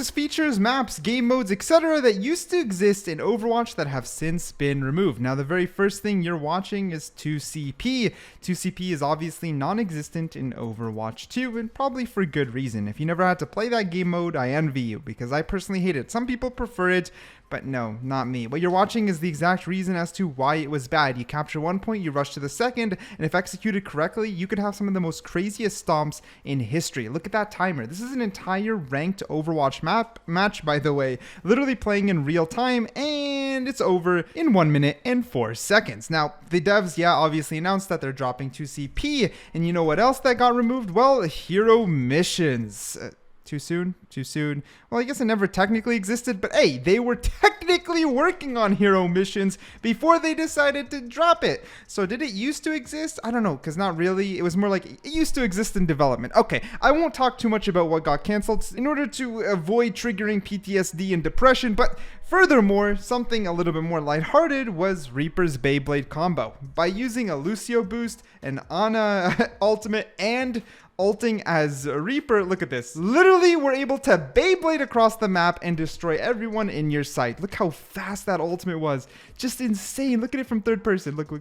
changes features, maps, game modes, etc. that used to exist in Overwatch that have since been removed. Now, the very first thing you're watching is 2CP. 2CP is obviously non-existent in Overwatch 2, and probably for good reason. If you never had to play that game mode, I envy you, because I personally hate it. Some people prefer it, but no, not me. What you're watching is the exact reason as to why it was bad. You capture one point, you rush to the second, and if executed correctly, you could have some of the most craziest stomps in history. Look at that timer. This is an entire ranked Overwatch match, by the way, literally playing in real time, and it's over in 1 minute and 4 seconds. Now, the devs, obviously announced that they're dropping 2CP, and you know what else that got removed? Well, hero missions. Too soon? Too soon? Well, I guess it never technically existed, but hey, they were technically working on hero missions before they decided to drop it. So did it used to exist? I don't know, because not really. It was more like it used to exist in development. Okay, I won't talk too much about what got canceled in order to avoid triggering PTSD and depression, but furthermore, something a little bit more lighthearted was Reaper's Beyblade combo. By using a Lucio boost, an Ana ultimate, and ulting as a Reaper, look at this. Literally, we're able to Beyblade across the map and destroy everyone in your sight. Look how fast that ultimate was. Just insane. Look at it from third person. Look.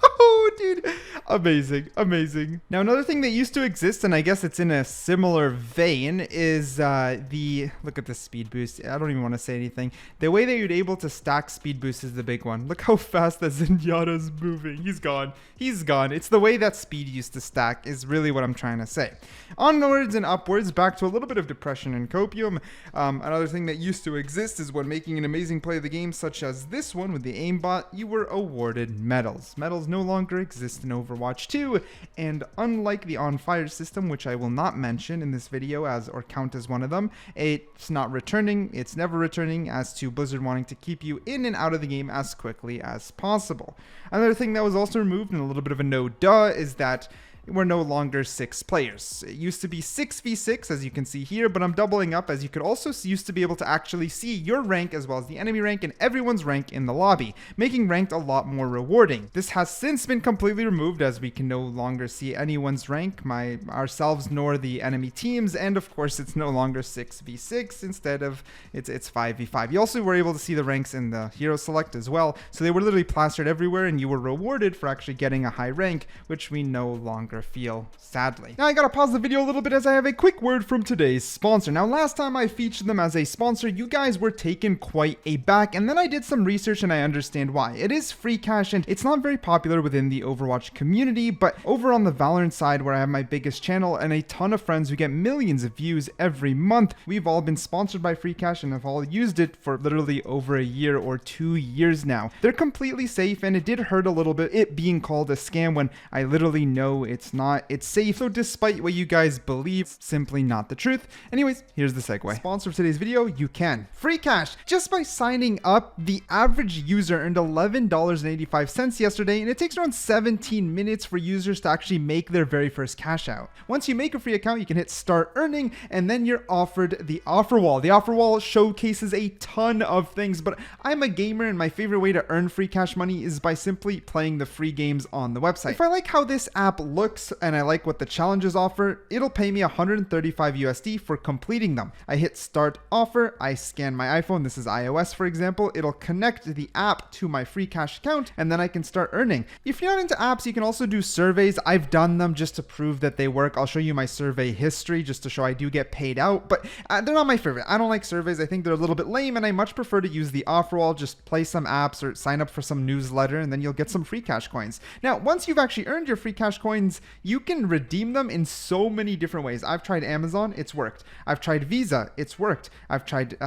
Oh, dude. Amazing. Amazing. Now, another thing that used to exist, and I guess it's in a similar vein, is look at the speed boost. I don't even want to say anything. The way that you're able to stack speed boost is the big one. Look how fast that Zenyatta's moving. He's gone. He's gone. It's the way that speed used to stack is really what I'm trying to say. Onwards and upwards, back to a little bit of depression and copium. Another thing that used to exist is when making an amazing play of the game, such as this one with the aimbot, you were awarded medals. Medals no longer exist in Overwatch 2, and unlike the on fire system, which I will not mention in this video as or count as one of them, it's not returning. It's never returning, as to Blizzard wanting to keep you in and out of the game as quickly as possible. Another thing that was also removed, and a little bit of a no-duh, is that we're no longer 6 players. It used to be 6v6, as you can see here, but I'm doubling up, as you could also used to be able to actually see your rank as well as the enemy rank and everyone's rank in the lobby, making ranked a lot more rewarding. This has since been completely removed, as we can no longer see anyone's rank, ourselves nor the enemy teams, and of course it's no longer 6v6, instead of it's 5v5. You also were able to see the ranks in the hero select as well, so they were literally plastered everywhere, and you were rewarded for actually getting a high rank, which we no longer feel, sadly. Now I gotta pause the video a little bit as I have a quick word from today's sponsor. Now, last time I featured them as a sponsor, you guys were taken quite aback, and then I did some research and I understand why. It is free cash and it's not very popular within the Overwatch community, but over on the Valorant side, where I have my biggest channel and a ton of friends who get millions of views every month, we've all been sponsored by free cash and have all used it for literally over a year or 2 years now. They're completely safe, and it did hurt a little bit it being called a scam when I literally know it's not. It's safe. So despite what you guys believe, it's simply not the truth. Anyways, here's the segue. Sponsor of today's video, you can. Free cash. Just by signing up, the average user earned $11.85 yesterday, and it takes around 17 minutes for users to actually make their very first cash out. Once you make a free account, you can hit start earning, and then you're offered the offer wall. The offer wall showcases a ton of things, but I'm a gamer, and my favorite way to earn free cash money is by simply playing the free games on the website. If I like how this app looks and I like what the challenges offer, it'll pay me 135 USD for completing them. I hit start offer, I scan my iPhone, this is iOS for example, it'll connect the app to my free cash account, and then I can start earning. If you're not into apps, you can also do surveys. I've done them just to prove that they work. I'll show you my survey history just to show I do get paid out, but they're not my favorite. I don't like surveys. I think they're a little bit lame, and I much prefer to use the offer wall. Just play some apps or sign up for some newsletter, and then you'll get some free cash coins. Now, once you've actually earned your free cash coins, you can redeem them in so many different ways. I've tried Amazon, it's worked. I've tried Visa, it's worked. I've tried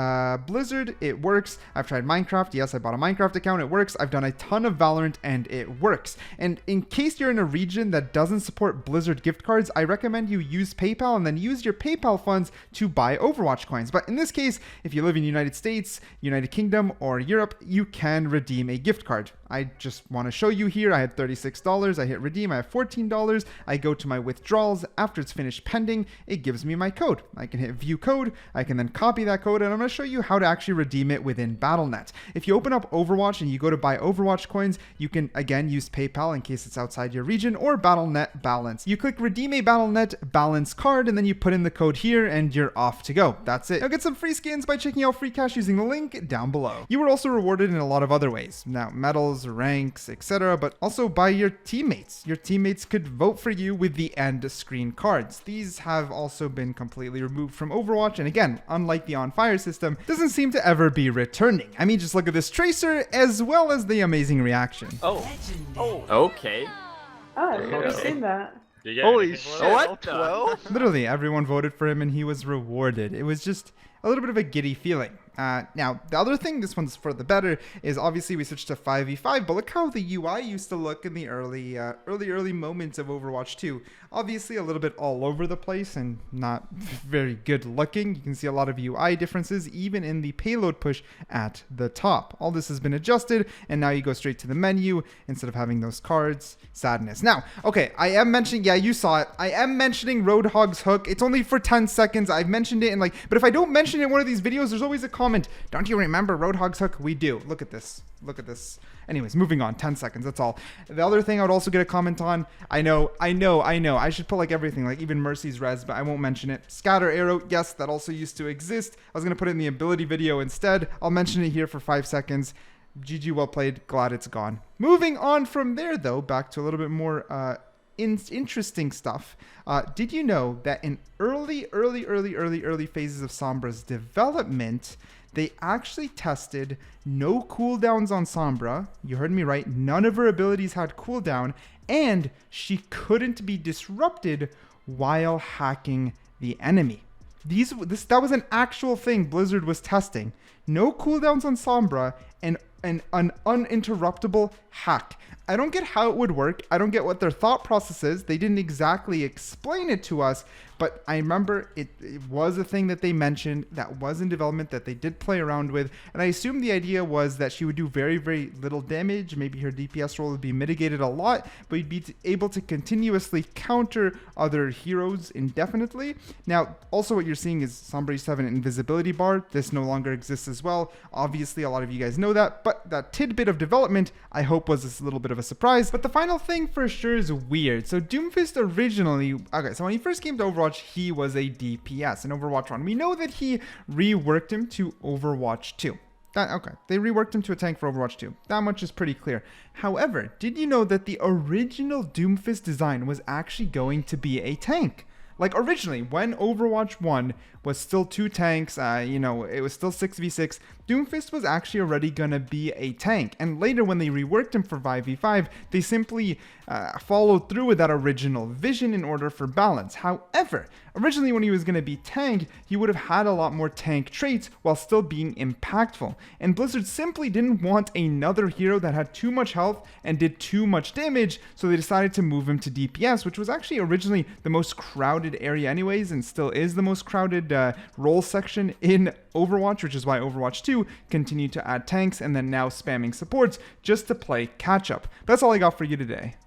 Blizzard, it works. I've tried Minecraft. Yes, I bought a Minecraft account, it works. I've done a ton of Valorant, and it works. And in case you're in a region that doesn't support Blizzard gift cards, I recommend you use PayPal and then use your PayPal funds to buy Overwatch coins. But in this case, if you live in the United States, United Kingdom, or Europe, you can redeem a gift card. I just want to show you here. I had $36. I hit redeem. I have $14. folders. I go to my withdrawals. After it's finished pending, it gives me my code. I can hit view code. I can then copy that code, and I'm going to show you how to actually redeem it within Battle.net. If you open up Overwatch and you go to buy Overwatch coins, you can again use PayPal in case it's outside your region, or Battle.net balance. You click redeem a Battle.net balance card, and then you put in the code here and you're off to go. That's it. Now get some free skins by checking out free cash using the link down below. You were also rewarded in a lot of other ways. Now medals, ranks, etc., but also by your teammates. Your teammates could vote for you with the end screen cards. These have also been completely removed from Overwatch, and again, unlike the on fire system, doesn't seem to ever be returning. I mean, just look at this tracer as well as the amazing reaction. Oh, okay. Oh, I've never seen that. Holy shit! What? 12? Literally, everyone voted for him and he was rewarded. It was just a little bit of a giddy feeling. Now, the other thing, this one's for the better, is obviously we switched to 5v5, but look how the UI used to look in the early moments of Overwatch 2. Obviously a little bit all over the place and not very good looking. You can see a lot of UI differences even in the payload push at the top. All this has been adjusted, and now you go straight to the menu instead of having those cards. Sadness. Now, okay, I am mentioning, yeah, you saw it. I am mentioning Roadhog's hook. It's only for 10 seconds. I've mentioned it in but if I don't mention it in one of these videos, there's always a comment. Don't you remember Roadhog's hook? We do. Look at this. Look at this. Anyways, moving on. 10 seconds. That's all. The other thing I would also get a comment on. I know. I should put everything, even Mercy's res, but I won't mention it. Scatter arrow. Yes, that also used to exist. I was going to put it in the ability video instead. I'll mention it here for 5 seconds. GG, well played. Glad it's gone. Moving on from there, though, back to a little bit more interesting stuff. Did you know that in early phases of Sombra's development, they actually tested no cooldowns on Sombra. You heard me right. None of her abilities had cooldown, and she couldn't be disrupted while hacking the enemy. That was an actual thing Blizzard was testing. No cooldowns on Sombra and an uninterruptible hack. I don't get how it would work. I don't get what their thought process is. They didn't exactly explain it to us, but I remember it was a thing that they mentioned that was in development that they did play around with, and I assume the idea was that she would do very, very little damage. Maybe her DPS roll would be mitigated a lot, but you'd be able to continuously counter other heroes indefinitely. Now, also what you're seeing is Sombra 7 invisibility bar. This no longer exists as well. Obviously, a lot of you guys know that, but that tidbit of development, I hope, was a little bit of a surprise. But the final thing for sure is weird. So Doomfist originally, okay, so when he first came to Overwatch, he was a DPS in Overwatch 1. We know that he reworked him to Overwatch 2. Okay, they reworked him to a tank for Overwatch 2. That much is pretty clear. However, did you know that the original Doomfist design was actually going to be a tank? Originally, when Overwatch 1 was still 2 tanks, it was still 6v6, Doomfist was actually already going to be a tank. And later, when they reworked him for 5v5, they simply followed through with that original vision in order for balance. However, originally when he was going to be tanked, he would have had a lot more tank traits while still being impactful. And Blizzard simply didn't want another hero that had too much health and did too much damage, so they decided to move him to DPS, which was actually originally the most crowded area anyways, and still is the most crowded role section in Overwatch, which is why Overwatch 2 continued to add tanks and then now spamming supports just to play catch up. That's all I got for you today.